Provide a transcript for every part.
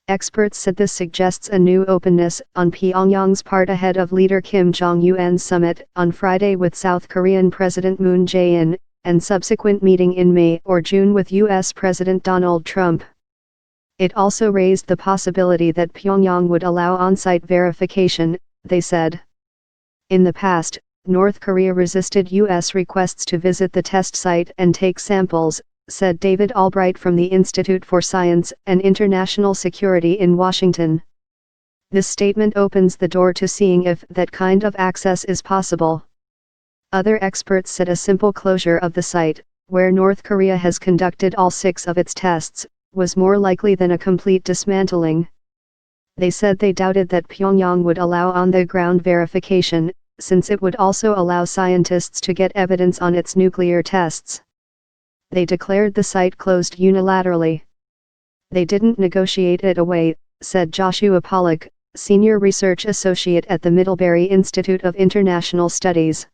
Experts said this suggests a new openness on Pyongyang's part ahead of leader Kim Jong Un's summit on Friday with South Korean President Moon Jae-in, and subsequent meeting in May or June with U.S. President Donald Trump. It also raised the possibility that Pyongyang would allow on-site verification, they said. In the past, North Korea resisted U.S. requests to visit the test site and take samples, said David Albright from the Institute for Science and International Security in Washington. This statement opens the door to seeing if that kind of access is possible. Other experts said a simple closure of the site, where North Korea has conducted all 6 of its tests, was more likely than a complete dismantling. They said they doubted that Pyongyang would allow on-the-ground verification, since it would also allow scientists to get evidence on its nuclear tests. They declared the site closed unilaterally. They didn't negotiate it away, said Joshua Pollack, senior research associate at the Middlebury Institute of International Studies.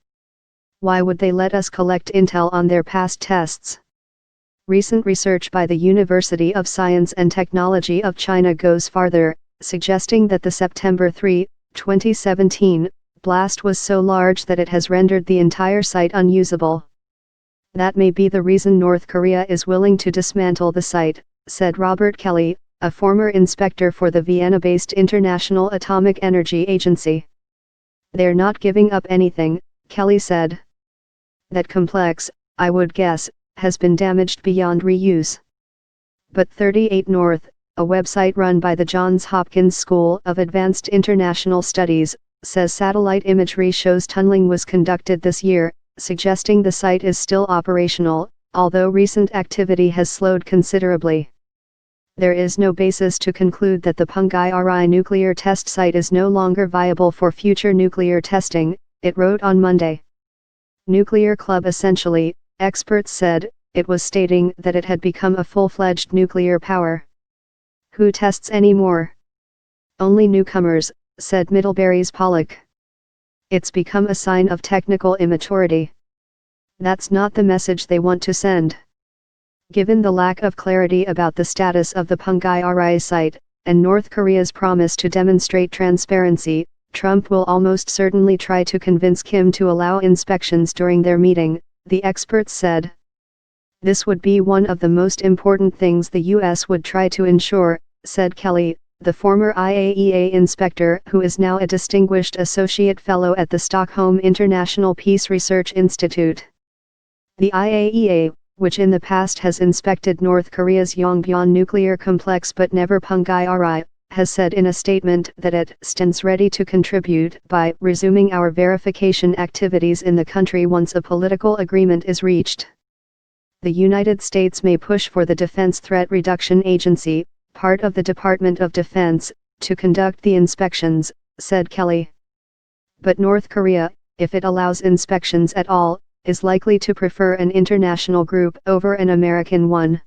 Why would they let us collect intel on their past tests? Recent research by the University of Science and Technology of China goes farther, suggesting that the September 3, 2017, blast was so large that it has rendered the entire site unusable. That may be the reason North Korea is willing to dismantle the site, said Robert Kelly, a former inspector for the Vienna-based International Atomic Energy Agency. They're not giving up anything, Kelly said. That complex, I would guess, has been damaged beyond reuse. But 38 North, a website run by the Johns Hopkins School of Advanced International Studies, says satellite imagery shows tunneling was conducted this year, suggesting the site is still operational, although recent activity has slowed considerably. There is no basis to conclude that the Pyongyang nuclear test site is no longer viable for future nuclear testing, it wrote on Monday. Nuclear club essentially, experts said, it was stating that it had become a full-fledged nuclear power. Who tests anymore? Only newcomers, said Middlebury's Pollack. It's become a sign of technical immaturity. That's not the message they want to send. Given the lack of clarity about the status of the Pyongyang site, and North Korea's promise to demonstrate transparency, Trump will almost certainly try to convince Kim to allow inspections during their meeting, the experts said. This would be one of the most important things the U.S. would try to ensure, said Kelly, the former IAEA inspector who is now a distinguished associate fellow at the Stockholm International Peace Research Institute. The IAEA, which in the past has inspected North Korea's Yongbyon nuclear complex but never Pyongyang, has said in a statement that it stands ready to contribute by resuming our verification activities in the country once a political agreement is reached. The United States may push for the Defense Threat Reduction Agency, part of the Department of Defense, to conduct the inspections, said Kelly. But North Korea, if it allows inspections at all, is likely to prefer an international group over an American one.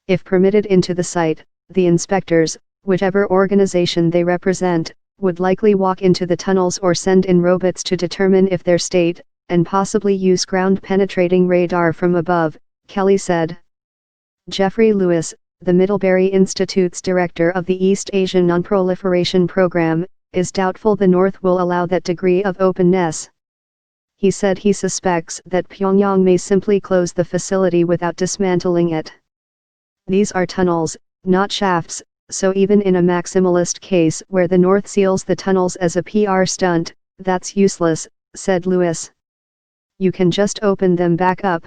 If permitted into the site, the inspectors, whichever organization they represent, would likely walk into the tunnels or send in robots to determine if their state, and possibly use ground-penetrating radar from above, Kelly said. Jeffrey Lewis, the Middlebury Institute's director of the East Asian Non-Proliferation Program, is doubtful the North will allow that degree of openness. He said he suspects that Pyongyang may simply close the facility without dismantling it. These are tunnels, not shafts, so even in a maximalist case where the North seals the tunnels as a PR stunt, that's useless, said Lewis. You can just open them back up.